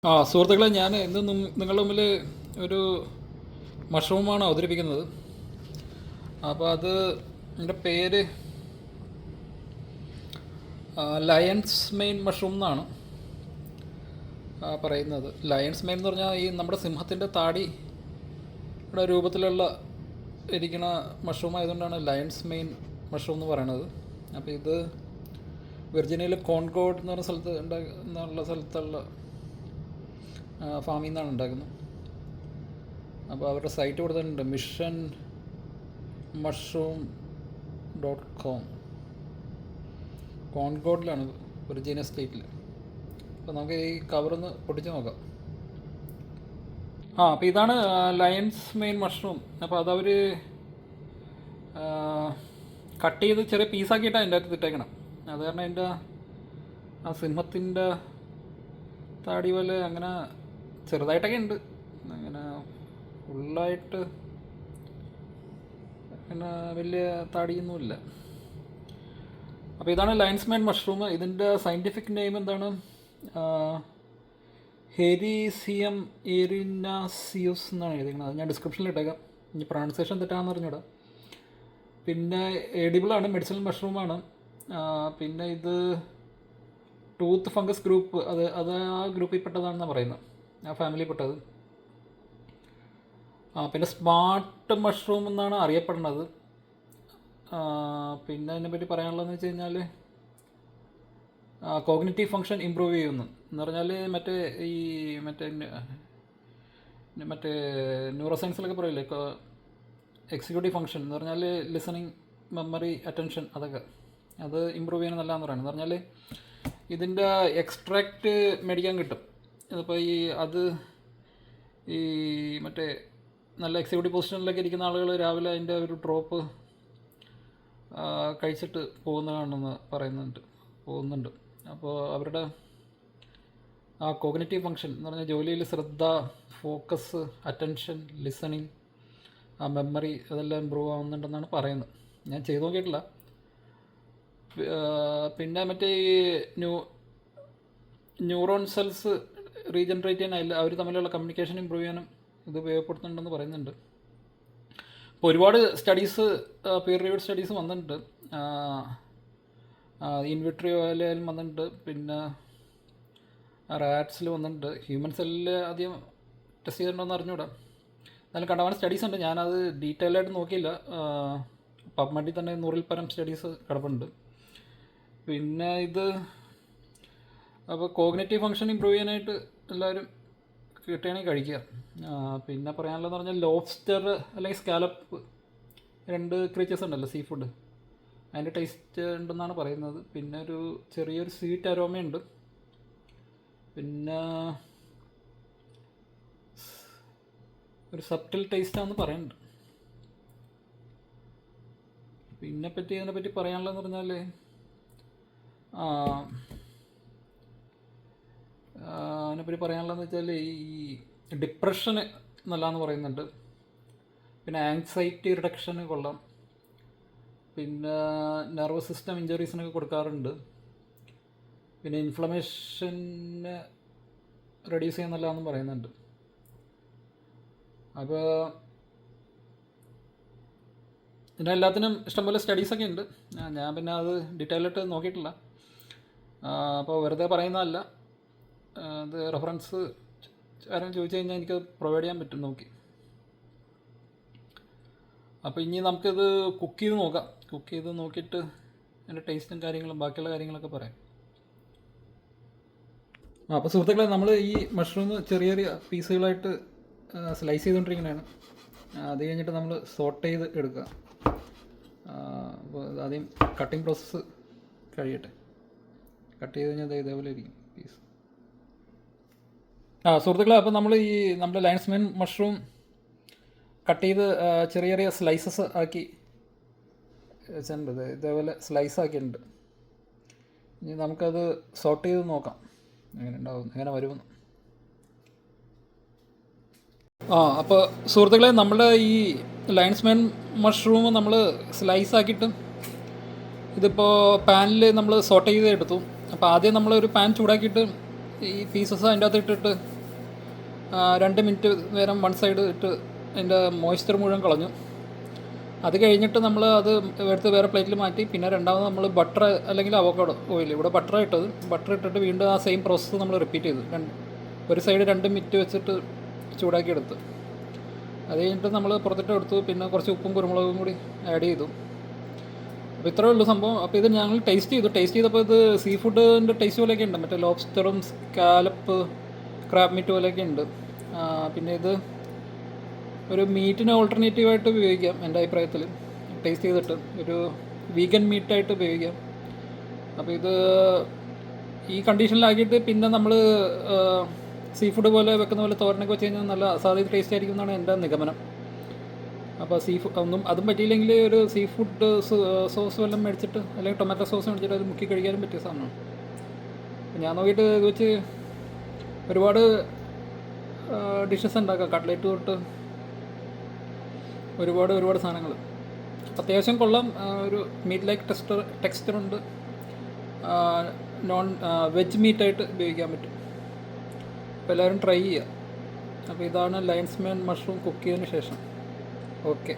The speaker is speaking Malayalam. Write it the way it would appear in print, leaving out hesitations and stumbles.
സുഹൃത്തുക്കളെ, ഞാൻ ഇന്ന് നിങ്ങളുടെ മുമ്പിൽ ഒരു മഷ്റൂമാണ് അവതരിപ്പിക്കുന്നത്. അപ്പോൾ എൻ്റെ പേര് ലയൺസ് മെയിൻ മഷ്റൂം എന്നാണ് പറയുന്നത്. ലയൺസ് മെയിൻ എന്ന് പറഞ്ഞാൽ ഈ നമ്മുടെ സിംഹത്തിൻ്റെ താടിയുടെ രൂപത്തിലുള്ള ഇരിക്കുന്ന മഷ്റൂം ആയതുകൊണ്ടാണ് ലയൺസ് മെയിൻ മഷ്റൂം എന്ന് പറയണത്. അപ്പോൾ ഇത് വെർജീനിയയിലെ കോൺകോർഡ് എന്ന് പറഞ്ഞ സ്ഥലത്തുള്ള ഫാമിൽ നിന്നാണ് ഉണ്ടാക്കുന്നത്. അപ്പോൾ അവരുടെ സൈറ്റ് കൊടുത്തിട്ടുണ്ട് missionmushroom.com. കോൺകോർഡിലാണ്, വെർജീനിയ സ്റ്റേറ്റിൽ. അപ്പോൾ നമുക്ക് ഈ കവറൊന്ന് പൊട്ടിച്ച് നോക്കാം. അപ്പോൾ ഇതാണ് ലയൺസ് മെയിൻ മഷ്റൂം. അപ്പോൾ അതവർ കട്ട് ചെയ്ത് ചെറിയ പീസാക്കിയിട്ടാണ് അതിൻ്റെ അകത്ത് ഇട്ടേക്കണം. അത് കാരണം അതിൻ്റെ ആ സിംഹത്തിൻ്റെ താടി പോലെ അങ്ങനെ ചെറുതായിട്ടൊക്കെ ഉണ്ട്, അങ്ങനെ ഫുള്ളായിട്ട് പിന്നെ വലിയ താടിയൊന്നുമില്ല. അപ്പോൾ ഇതാണ് ലയൺസ് മെയിൻ മഷ്റൂം. ഇതിൻ്റെ സയൻറ്റിഫിക് നെയിം എന്താണ്? ഹെരീസിയം എറിനാസിയൂസ് എന്നാണ് എഴുതിക്കുന്നത്. ഞാൻ ഡിസ്ക്രിപ്ഷനിൽ ഇട്ടേക്കാം. ഇനി പ്രൊണൗൺസിയേഷൻ തെറ്റാണെന്ന് അറിഞ്ഞൂടാ. പിന്നെ എഡിബിളാണ്, മെഡിസിനൽ മഷ്റൂമാണ്. പിന്നെ ഇത് ടൂത്ത് ഫംഗസ് ഗ്രൂപ്പ്, അത് ആ ഗ്രൂപ്പിൽ പെട്ടതാണെന്നാണ് പറയുന്നത്, ആ ഫാമിലിയിൽപ്പെട്ടത്. പിന്നെ സ്മാർട്ട് മഷ്റൂം എന്നാണ് അറിയപ്പെടുന്നത്. പിന്നെ അതിനെപ്പറ്റി പറയാനുള്ളതെന്ന് വെച്ച് കഴിഞ്ഞാൽ കോഗ്നിറ്റീവ് ഫങ്ഷൻ ഇമ്പ്രൂവ് ചെയ്യുന്നു എന്ന് പറഞ്ഞാൽ മറ്റേ ന്യൂറോ സയൻസിലൊക്കെ പറയില്ലേ, എക്സിക്യൂട്ടീവ് ഫങ്ഷൻ എന്ന് പറഞ്ഞാൽ ലിസണിങ്, മെമ്മറി, അറ്റൻഷൻ, അതൊക്കെ അത് ഇമ്പ്രൂവ് ചെയ്യാൻ നല്ലതെന്ന് പറയുന്നത്. എന്ന് പറഞ്ഞാൽ ഇതിൻ്റെ എക്സ്ട്രാക്റ്റ് മേടിക്കാൻ കിട്ടും. ഇതിപ്പോൾ മറ്റേ നല്ല എക്സിക്യൂട്ടീവ് പൊസിഷനിലൊക്കെ ഇരിക്കുന്ന ആളുകൾ രാവിലെ അതിൻ്റെ ഒരു ഡ്രോപ്പ് കഴിച്ചിട്ട് പോകുന്നതാണെന്ന് പോകുന്നുണ്ട്. അപ്പോൾ അവരുടെ ആ കോഗ്നിറ്റീവ് ഫങ്ഷൻ എന്ന് പറഞ്ഞാൽ ജോലിയിൽ ശ്രദ്ധ, ഫോക്കസ്, അറ്റൻഷൻ, ലിസണിങ്, ആ മെമ്മറി, അതെല്ലാം ഇമ്പ്രൂവ് ആവുന്നുണ്ടെന്നാണ് പറയുന്നത്. ഞാൻ ചെയ്തു നോക്കിയിട്ടില്ല. പിന്നെ മറ്റേ ഈ ന്യൂറോൺ സെൽസ് റീജനറേറ്റ് ചെയ്യാൻ, അവർ തമ്മിലുള്ള കമ്മ്യൂണിക്കേഷൻ ഇമ്പ്രൂവ് ചെയ്യാനും ഇത് ഉപയോഗപ്പെടുത്തുന്നുണ്ടെന്ന് പറയുന്നുണ്ട്. ഇപ്പോൾ ഒരുപാട് സ്റ്റഡീസ്, പീർ റിവ്യൂഡ് സ്റ്റഡീസ് വന്നിട്ടുണ്ട്. ഇൻവിട്രിയോയിലും വന്നിട്ടുണ്ട്, പിന്നെ റാറ്റ്സിൽ വന്നിട്ടുണ്ട്. ഹ്യൂമൻ സെല്ലിൽ ആദ്യം ടെസ്റ്റ് ചെയ്തിട്ടുണ്ടോയെന്ന് അറിഞ്ഞൂടാ. എന്നാലും കണ്ടമാനം സ്റ്റഡീസ് ഉണ്ട്. ഞാനത് ഡീറ്റെയിൽ ആയിട്ട് നോക്കിയില്ല. പബ്മെഡിൽ തന്നെ 100-ൽ പരം സ്റ്റഡീസ് കിടപ്പുണ്ട്. പിന്നെ അപ്പോൾ കോഗ്നിറ്റീവ് ഫങ്ഷൻ ഇമ്പ്രൂവ് ചെയ്യാനായിട്ട് എല്ലാവരും കിട്ടുകയാണെങ്കിൽ കഴിക്കുക. പിന്നെ പറയാനുള്ളതെന്ന് പറഞ്ഞാൽ ലോബ്സ്റ്റർ അല്ലെങ്കിൽ സ്കാലപ്പ്, 2 ക്രീച്ചേഴ്സ് ഉണ്ടല്ലോ, സീ ഫുഡ്, അതിൻ്റെ ടേസ്റ്റ് ഉണ്ടെന്നാണ് പറയുന്നത്. പിന്നെ ഒരു ചെറിയൊരു സ്വീറ്റ് അരോമയുണ്ട്. പിന്നെ ഒരു സബ്റ്റിൽ ടേസ്റ്റാണെന്ന് പറയുന്നുണ്ട്. ഇതിനെപ്പറ്റി പറയാനുള്ളതെന്ന് പറഞ്ഞാൽ അതിനെപ്പറ്റി പറയാനുള്ളതെന്ന് വെച്ചാൽ ഈ ഡിപ്രഷന് നല്ലതെന്ന് പറയുന്നുണ്ട്. പിന്നെ ആങ്സൈറ്റി റിഡക്ഷന് കൊള്ളാം. പിന്നെ നെർവസ് സിസ്റ്റം ഇഞ്ചുറീസിനൊക്കെ കൊടുക്കാറുണ്ട്. പിന്നെ ഇൻഫ്ലമേഷന് റെഡ്യൂസ് ചെയ്യാൻ നല്ലതാണെന്നും പറയുന്നുണ്ട്. അപ്പോൾ ഇതിനെല്ലാത്തിനും ഇഷ്ടംപോലെ സ്റ്റഡീസൊക്കെ ഉണ്ട്. ഞാൻ പിന്നെ അത് ഡീറ്റെയിൽ ആയിട്ട് നോക്കിയിട്ടില്ല. അപ്പോൾ വെറുതെ പറയുന്നതല്ല. അത് റെഫറൻസ് ആരും ചോദിച്ചു കഴിഞ്ഞാൽ എനിക്കത് പ്രൊവൈഡ് ചെയ്യാൻ പറ്റും നോക്കി. അപ്പോൾ ഇനി നമുക്കിത് കുക്ക് ചെയ്ത് നോക്കിയിട്ട് അതിൻ്റെ ടേസ്റ്റും കാര്യങ്ങളും ബാക്കിയുള്ള കാര്യങ്ങളൊക്കെ പറയാം. അപ്പോൾ സുഹൃത്തുക്കളെ, നമ്മൾ ഈ മഷ്റൂം ചെറിയ ചെറിയ പീസുകളായിട്ട് സ്ലൈസ് ചെയ്തുകൊണ്ടിരിക്കുന്നതാണ്. അത് കഴിഞ്ഞിട്ട് നമ്മൾ സോട്ട് ചെയ്ത് എടുക്കുക. അപ്പോൾ ആദ്യം കട്ടിങ് പ്രോസസ്സ് കഴിയട്ടെ. കട്ട് ചെയ്ത് കഴിഞ്ഞാൽ ഇതേപോലെ ഇരിക്കും പീസ്. സുഹൃത്തുക്കളെ, അപ്പോൾ നമ്മുടെ ലയൺസ് മെയിൻ മഷ്റൂം കട്ട് ചെയ്ത് ചെറിയ ചെറിയ സ്ലൈസസ് ആക്കി വെച്ചിട്ടുണ്ട്. ഇതേപോലെ സ്ലൈസ് ആക്കിയിട്ടുണ്ട്. ഇനി നമുക്കത് സോട്ട് ചെയ്ത് നോക്കാം എങ്ങനെ വരുമെന്ന്. അപ്പോൾ സുഹൃത്തുക്കളെ, നമ്മുടെ ഈ ലയൺസ് മെയിൻ മഷ്റൂം നമ്മൾ സ്ലൈസ് ആക്കിയിട്ട് ഇതിപ്പോൾ പാനിൽ നമ്മൾ സോട്ട് ചെയ്ത് എടുത്തു. അപ്പോൾ ആദ്യം നമ്മളൊരു പാൻ ചൂടാക്കിയിട്ട് ഈ പീസസ് അതിൻ്റെ അകത്ത് ഇട്ടിട്ട് 2 മിനിറ്റ് നേരം വൺ സൈഡ് ഇട്ട് അതിൻ്റെ മോയ്സ്ചർ മുഴുവൻ കളഞ്ഞു. അത് കഴിഞ്ഞിട്ട് നമ്മൾ അത് എടുത്ത് വേറെ പ്ലേറ്റിൽ മാറ്റി. പിന്നെ രണ്ടാമത് നമ്മൾ ബട്ടർ അല്ലെങ്കിൽ അവോക്കാഡോ ഓയിൽ, ഇവിടെ ബട്ടർ ഇട്ടത്, ബട്ടർ ഇട്ടിട്ട് വീണ്ടും ആ സെയിം പ്രോസസ്സ് നമ്മൾ റിപ്പീറ്റ് ചെയ്തു. ഒരു സൈഡ് 2 മിനിറ്റ് വെച്ചിട്ട് ചൂടാക്കി എടുത്ത്. അത് കഴിഞ്ഞിട്ട് നമ്മൾ പുറത്തിട്ട് എടുത്തു. പിന്നെ കുറച്ച് ഉപ്പും കുരുമുളകും കൂടി ആഡ് ചെയ്തു. അപ്പോൾ ഇത്രയേ ഉള്ളൂ സംഭവം. അപ്പോൾ ഇത് ഞങ്ങൾ ടേസ്റ്റ് ചെയ്തപ്പോൾ ഇത് സീ ഫുഡിൻ്റെ ടേസ്റ്റ് പോലെയൊക്കെ ഉണ്ട്. മറ്റേ ലോബ്സ്റ്ററും സ്കാലപ്പ്, ക്രാബ് മീറ്റ് പോലെയൊക്കെ ഉണ്ട്. പിന്നെ ഇത് ഒരു മീറ്റിന് ഓൾട്ടർനേറ്റീവായിട്ട് ഉപയോഗിക്കാം എൻ്റെ അഭിപ്രായത്തിൽ. ടേസ്റ്റ് ചെയ്തിട്ട് ഒരു വീഗൻ മീറ്റായിട്ട് ഉപയോഗിക്കാം. അപ്പോൾ ഇത് ഈ കണ്ടീഷനിലാക്കിയിട്ട് പിന്നെ നമ്മൾ സീ ഫുഡ് പോലെ വെക്കുന്ന പോലെ തോരനൊക്കെ വെച്ച് കഴിഞ്ഞാൽ നല്ല അസാധ്യ ടേസ്റ്റ് ആയിരിക്കും എന്നാണ് എൻ്റെ നിഗമനം. അപ്പോൾ ഒന്നും അതും പറ്റിയില്ലെങ്കിൽ ഒരു സീ ഫുഡ് സോസ് വല്ലതും മേടിച്ചിട്ട്, അല്ലെങ്കിൽ ടൊമാറ്റോ സോസ് മേടിച്ചിട്ട് അത് മുക്കി കഴിക്കാനും പറ്റിയ സാധനമാണ്. ഞാൻ നോക്കിയിട്ട് ഇത് വെച്ച് ഒരുപാട് ഡിഷസ് ഉണ്ടാക്കാം. കട്ട്ലേറ്റ് തൊട്ട് ഒരുപാട് സാധനങ്ങൾ. അത്യാവശ്യം കൊള്ളാം. ഒരു മീറ്റ് ലൈക്ക് ടെക്സ്ചറുണ്ട്. വെജ് മീറ്റായിട്ട് ഉപയോഗിക്കാൻ പറ്റും. അപ്പോൾ എല്ലാവരും ട്രൈ ചെയ്യുക. അപ്പോൾ ഇതാണ് ലയൺസ് മാൻ മഷ്റൂം കുക്ക് ചെയ്തതിന് ശേഷം. ഓക്കെ.